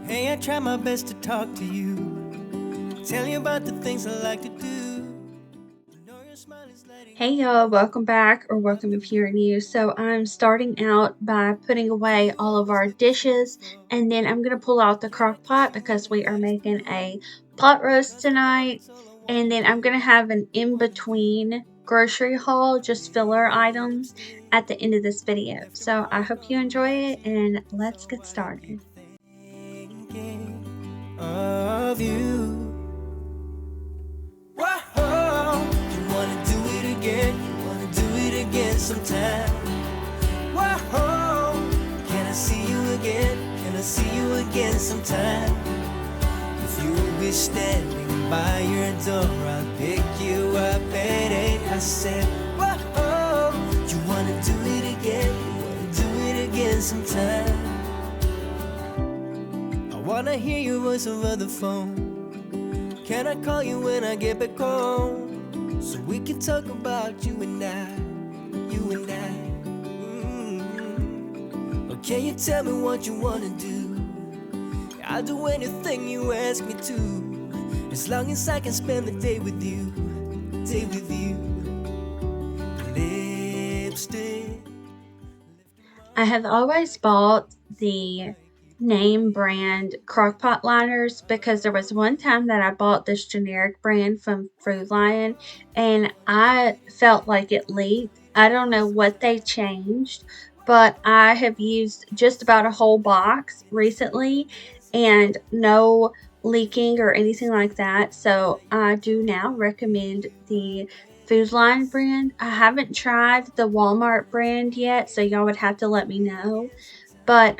Hey, I try my best to talk to you, tell you about the things I like to do. Hey y'all, welcome back or welcome if you're new. So I'm starting out by putting away all of our dishes and then I'm going to pull out the crock pot because we are making a pot roast tonight. And then I'm going to have an in-between grocery haul, just filler items at the end of this video. So I hope you enjoy it and let's get started. Of you. Whoa, you wanna do it again? You wanna do it again sometime? Whoa, can I see you again? Can I see you again sometime? If you'll be standing by your door, I'll pick you up at 8. I said, whoa, you wanna do it again? You wanna do it again sometime? I wanna hear your voice over the phone. Can I call you when I get back home? So we can talk about you and I, you and I. Or can you tell me what you wanna do? I'll do anything you ask me to, as long as I can spend the day with you, day with you. Lipstick. I have always bought the name brand crockpot liners because there was one time that I bought this generic brand from Food Lion and I felt like it leaked. I don't know what they changed, but I have used just about a whole box recently and no leaking or anything like that. So I do now recommend the Food Line brand. I haven't tried the Walmart brand yet, so y'all would have to let me know. But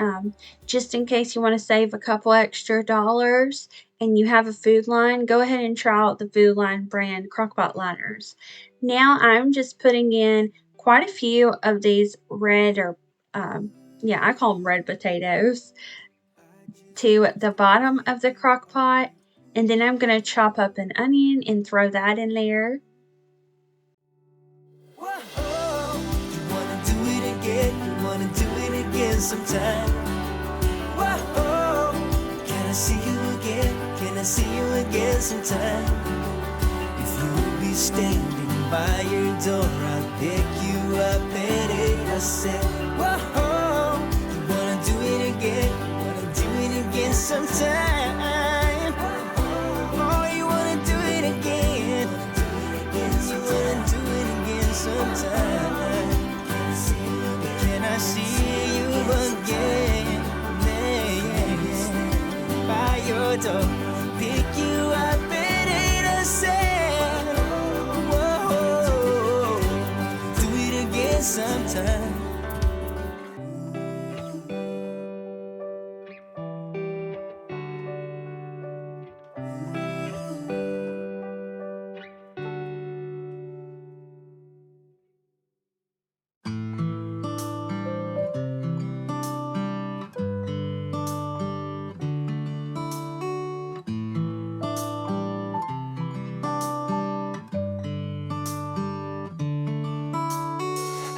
just in case you want to save a couple extra dollars and you have a Food Line, go ahead and try out the Food Line brand crockpot liners. Now I'm just putting in quite a few of these red or yeah, I call them red potatoes to the bottom of the crock pot, and then I'm going to chop up an onion and throw that in there. Whoa, you wanna do it again? You wanna do it again sometime? Whoa, can I see you again? Can I see you again sometime? If you'll be standing by your door, I'll pick you up at 8. I said, whoa, you wanna do it again? You wanna do it again sometime? Oh, you wanna do it again? You wanna do it again sometime? Can I see you again? Yeah. By your door, pick you up at 8. I said, whoa, do it again sometime.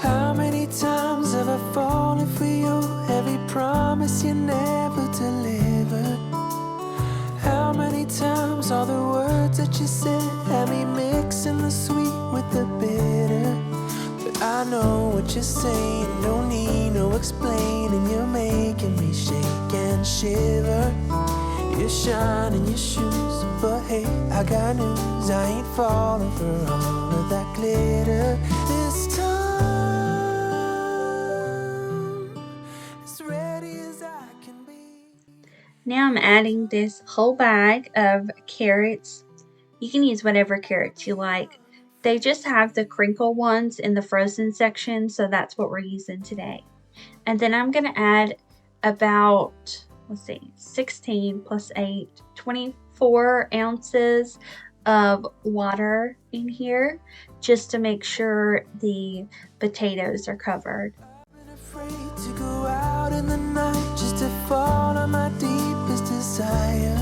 How many times have I fallen for you? Every promise you never delivered. How many times all the words that you said had me mixing the sweet with the bitter? But I know what you're saying, don't need no explaining. You're making me shake and shiver. You're shining your shoes, but hey, I got news. I ain't falling for all of that glitter this time. Now I'm adding this whole bag of carrots. You can use whatever carrots you like. They just have the crinkle ones in the frozen section, so that's what we're using today. And then I'm going to add about, 16 plus 8, 24 ounces of water in here just to make sure the potatoes are covered. Afraid to go out in the night just to fall on my deepest desire.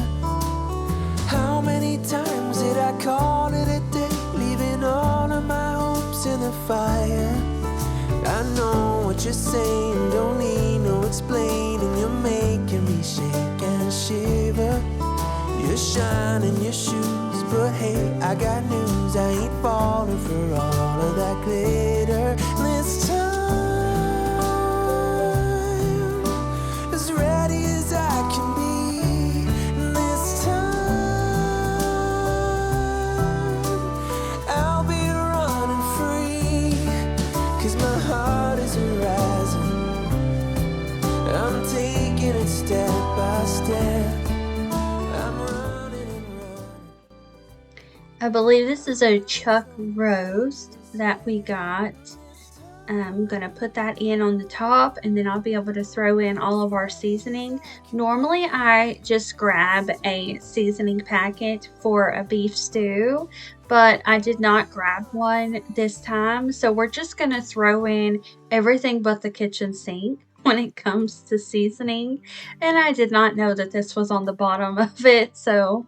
How many times did I call it a day, leaving all of my hopes in the fire? I know what you're saying, don't need no explaining. You're making me shake and shiver. your shoes. But hey, I got news, I ain't falling for all of that glitter. This time, as ready as I can be. This time, I'll be running free. 'Cause my heart is rising, I'm taking it step by step. I'm running and running. I believe this is a chuck roast that we got. I'm going to put that in on the top, and then I'll be able to throw in all of our seasoning. Normally I just grab a seasoning packet for a beef stew, but I did not grab one this time. So we're just going to throw in everything but the kitchen sink when it comes to seasoning. And I did not know that this was on the bottom of it. So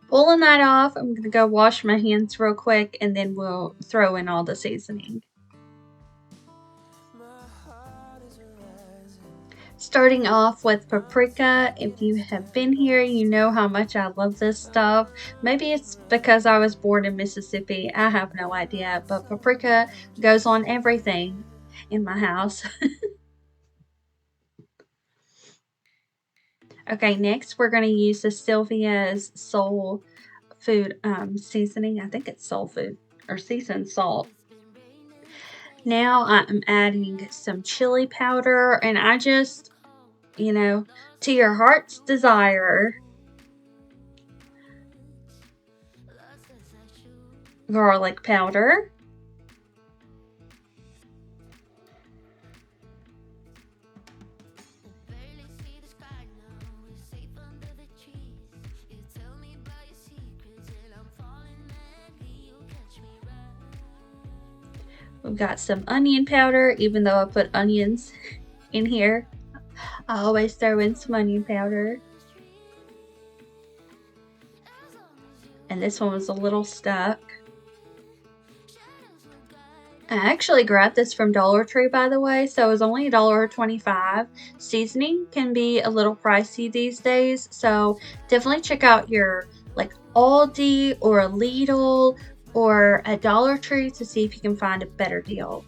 pulling that off, I'm going to go wash my hands real quick, and then we'll throw in all the seasoning. Starting off with paprika. If you have been here, you know how much I love this stuff. Maybe it's because I was born in Mississippi. I have no idea, but paprika goes on everything in my house. Okay, next we're going to use the Sylvia's Soul Food seasoning. I think it's soul food or seasoned salt. Now I'm adding some chili powder, and I just, to your heart's desire. Garlic powder. We've got some onion powder, even though I put onions in here. I always throw in some onion powder. And this one was a little stuck. I actually grabbed this from Dollar Tree, by the way, so it was only $1.25. Seasoning can be a little pricey these days, so definitely check out your Aldi or a Lidl or a Dollar Tree to see if you can find a better deal.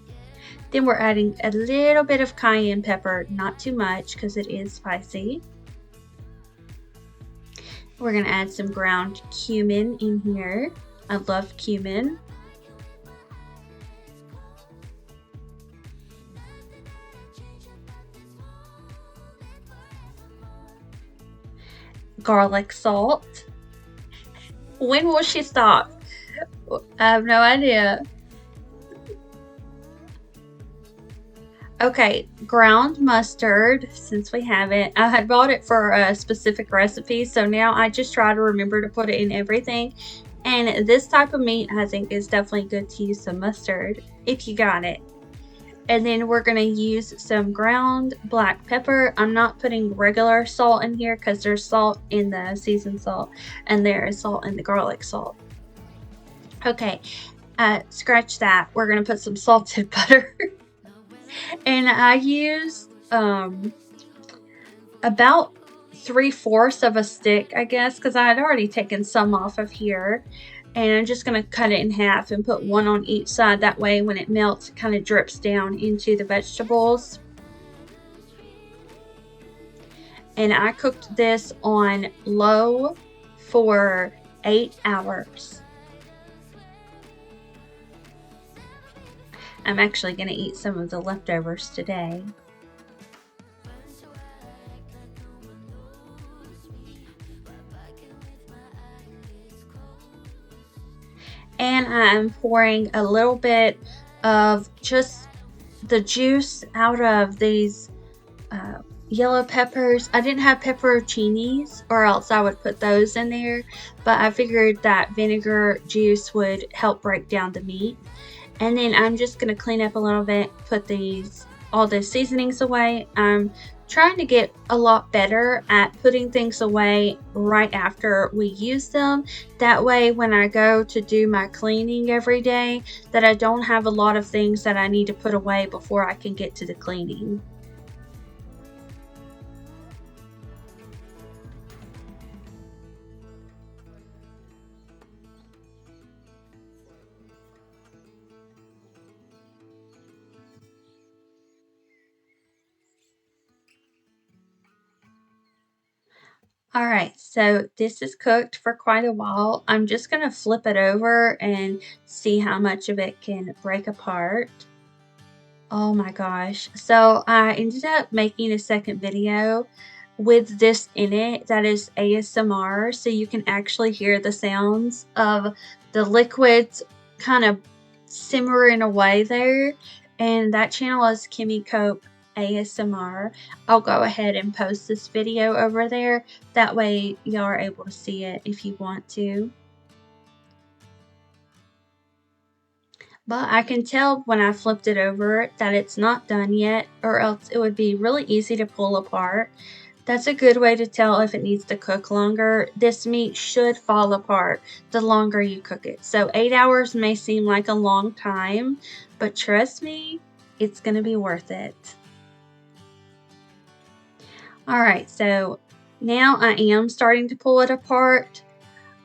Then we're adding a little bit of cayenne pepper, not too much because it is spicy. We're going to add some ground cumin in here. I love cumin. Garlic salt. When will she stop? I have no idea. Okay, ground mustard, since we have it. I had bought it for a specific recipe, so now I just try to remember to put it in everything. And this type of meat, I think, is definitely good to use some mustard if you got it. And then we're going to use some ground black pepper. I'm not putting regular salt in here because there's salt in the seasoned salt and there is salt in the garlic salt. Okay, scratch that. We're going to put some salted butter. And I used about 3/4 of a stick, I guess, because I had already taken some off of here. And I'm just going to cut it in half and put one on each side. That way when it melts, it kind of drips down into the vegetables. And I cooked this on low for 8 hours. I'm actually going to eat some of the leftovers today. And I'm pouring a little bit of just the juice out of these yellow peppers. I didn't have pepperoncinis, or else I would put those in there, but I figured that vinegar juice would help break down the meat. And then I'm just going to clean up a little bit, put all the seasonings away. I'm trying to get a lot better at putting things away right after we use them. That way when I go to do my cleaning every day, that I don't have a lot of things that I need to put away before I can get to the cleaning. Alright, so this is cooked for quite a while. I'm just gonna flip it over and see how much of it can break apart. Oh my gosh. So I ended up making a second video with this in it that is ASMR, so you can actually hear the sounds of the liquids kind of simmering away there. And that channel is Kimi ASMR. I'll go ahead and post this video over there. That way y'all are able to see it if you want to. But I can tell when I flipped it over that it's not done yet, or else it would be really easy to pull apart. That's a good way to tell if it needs to cook longer. This meat should fall apart the longer you cook it. So 8 hours may seem like a long time, but trust me, it's going to be worth it. Alright, so now I am starting to pull it apart.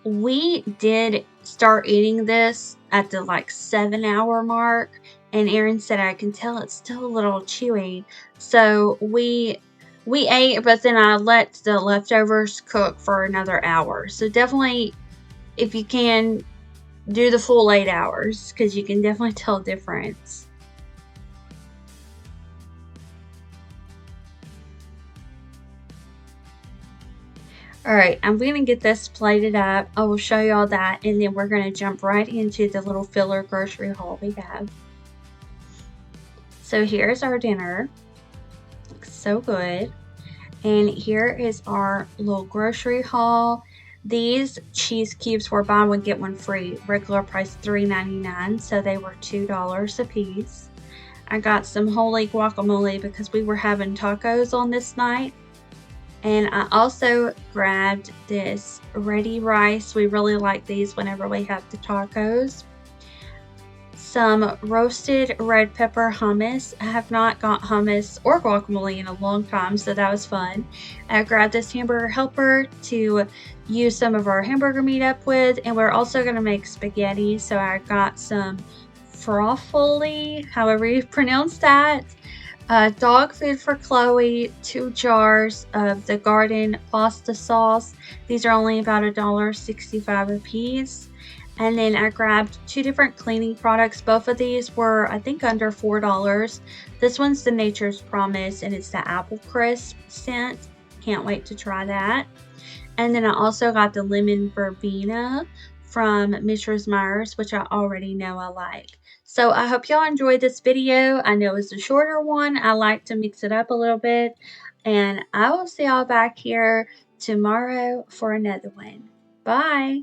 We did start eating this at the like 7-hour mark, and Erin said I can tell it's still a little chewy. So we ate, but then I let the leftovers cook for another hour. So definitely, if you can, do the full 8 hours because you can definitely tell a difference. Alright, I'm going to get this plated up. I will show y'all that, and then we're going to jump right into the little filler grocery haul we have. So here's our dinner. Looks so good. And here is our little grocery haul. These cheese cubes were buy one get one free. Regular price $3.99, so they were $2 a piece. I got some holy guacamole because we were having tacos on this night. And I also grabbed this ready rice. We really like these whenever we have the tacos. Some roasted red pepper hummus. I have not got hummus or guacamole in a long time, so that was fun. I grabbed this hamburger helper to use some of our hamburger meat up with, and we're also going to make spaghetti, so I got some froffoli, however you pronounce that. Dog food for Chloe, 2 jars of the garden pasta sauce. These are only about $1.65 a piece. And then I grabbed 2 different cleaning products. Both of these were, I think, under $4. This one's the Nature's Promise, and it's the apple crisp scent. Can't wait to try that. And then I also got the lemon verbena from Mrs. Myers, which I already know I like. So I hope y'all enjoyed this video. I know it's a shorter one. I like to mix it up a little bit. And I will see y'all back here tomorrow for another one. Bye.